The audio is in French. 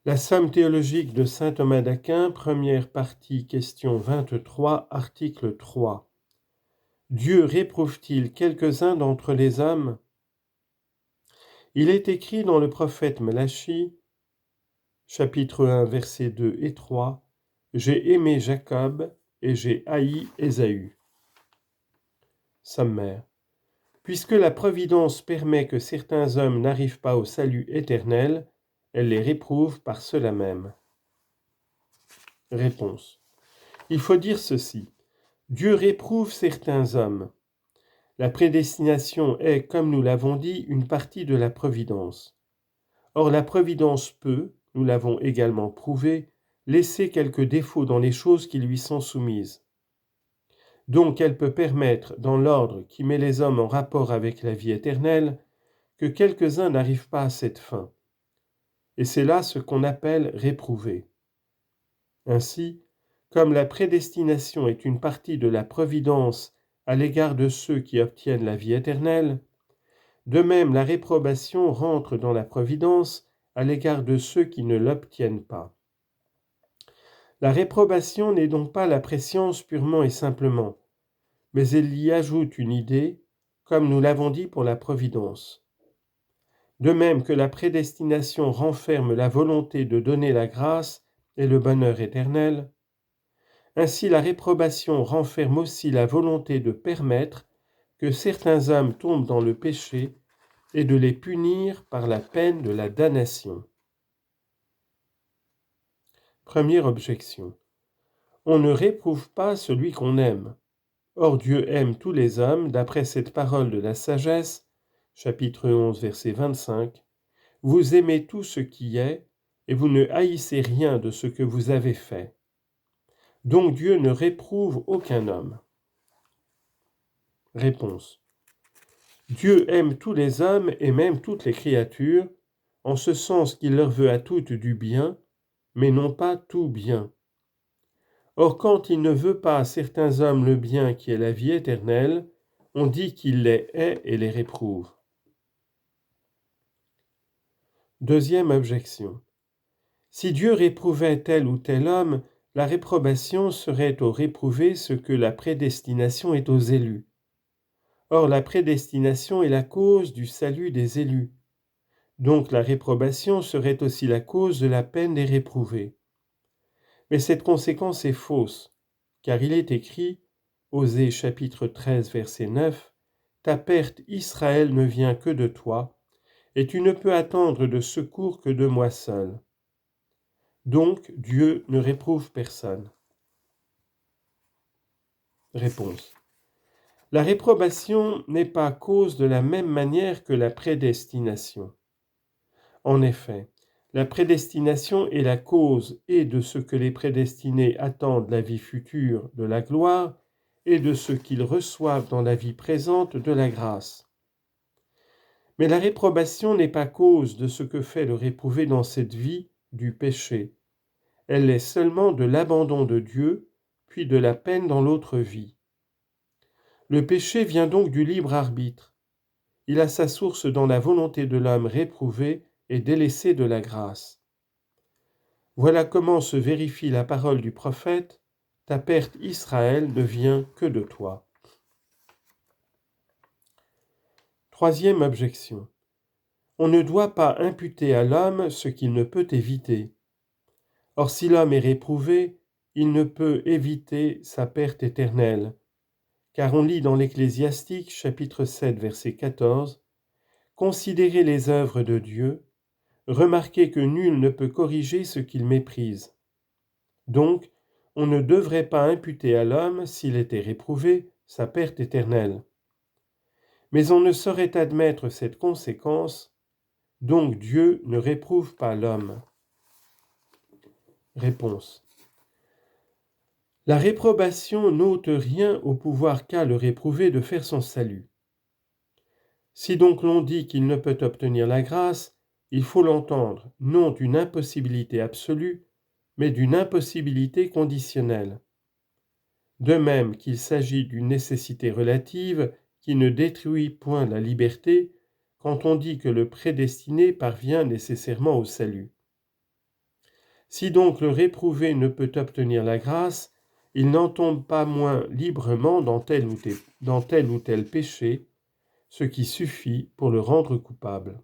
La somme théologique de saint Thomas d'Aquin, première partie, question 23, article 3. Dieu réprouve-t-il quelques-uns d'entre les hommes? Il est écrit dans le prophète Malachi, chapitre 1, versets 2 et 3, « J'ai aimé Jacob et j'ai haï Ésaü. » Sommaire. Puisque la providence permet que certains hommes n'arrivent pas au salut éternel, elle les réprouve par cela même. Réponse. Il faut dire ceci. Dieu réprouve certains hommes. La prédestination est, comme nous l'avons dit, une partie de la providence. Or, la providence peut, nous l'avons également prouvé, laisser quelques défauts dans les choses qui lui sont soumises. Donc, elle peut permettre, dans l'ordre qui met les hommes en rapport avec la vie éternelle, que quelques-uns n'arrivent pas à cette fin. Et c'est là ce qu'on appelle réprouver. Ainsi, comme la prédestination est une partie de la providence à l'égard de ceux qui obtiennent la vie éternelle, de même la réprobation rentre dans la providence à l'égard de ceux qui ne l'obtiennent pas. La réprobation n'est donc pas la préscience purement et simplement, mais elle y ajoute une idée, comme nous l'avons dit pour la providence. De même que la prédestination renferme la volonté de donner la grâce et le bonheur éternel, ainsi la réprobation renferme aussi la volonté de permettre que certains hommes tombent dans le péché et de les punir par la peine de la damnation. Première objection. On ne réprouve pas celui qu'on aime. Or Dieu aime tous les hommes, d'après cette parole de la sagesse, chapitre 11, verset 25. Vous aimez tout ce qui est, et vous ne haïssez rien de ce que vous avez fait. Donc Dieu ne réprouve aucun homme. Réponse. Dieu aime tous les hommes et même toutes les créatures, en ce sens qu'il leur veut à toutes du bien, mais non pas tout bien. Or, quand il ne veut pas à certains hommes le bien qui est la vie éternelle, on dit qu'il les hait et les réprouve. Deuxième objection. Si Dieu réprouvait tel ou tel homme, la réprobation serait au réprouvé ce que la prédestination est aux élus. Or, la prédestination est la cause du salut des élus. Donc la réprobation serait aussi la cause de la peine des réprouvés. Mais cette conséquence est fausse, car il est écrit, Osée chapitre 13, verset 9, « Ta perte, Israël, ne vient que de toi, et tu ne peux attendre de secours que de moi seul. » Donc Dieu ne réprouve personne. Réponse. La réprobation n'est pas cause de la même manière que la prédestination. En effet, la prédestination est la cause et de ce que les prédestinés attendent la vie future de la gloire et de ce qu'ils reçoivent dans la vie présente de la grâce. Mais la réprobation n'est pas cause de ce que fait le réprouvé dans cette vie du péché. Elle est seulement de l'abandon de Dieu, puis de la peine dans l'autre vie. Le péché vient donc du libre arbitre. Il a sa source dans la volonté de l'homme réprouvé et délaissé de la grâce. Voilà comment se vérifie la parole du prophète, « Ta perte, Israël, ne vient que de toi. » Troisième objection. On ne doit pas imputer à l'homme ce qu'il ne peut éviter. Or, si l'homme est réprouvé, il ne peut éviter sa perte éternelle. Car on lit dans l'Ecclésiastique, chapitre 7, verset 14, « Considérez les œuvres de Dieu, remarquez que nul ne peut corriger ce qu'il méprise. » Donc, on ne devrait pas imputer à l'homme, s'il était réprouvé, sa perte éternelle. Mais on ne saurait admettre cette conséquence, donc Dieu ne réprouve pas l'homme. Réponse. La réprobation n'ôte rien au pouvoir qu'a le réprouvé de faire son salut. Si donc l'on dit qu'il ne peut obtenir la grâce, il faut l'entendre non d'une impossibilité absolue, mais d'une impossibilité conditionnelle. De même qu'il s'agit d'une nécessité relative qui ne détruit point la liberté quand on dit que le prédestiné parvient nécessairement au salut. Si donc le réprouvé ne peut obtenir la grâce, il n'en tombe pas moins librement dans tel ou tel péché, ce qui suffit pour le rendre coupable.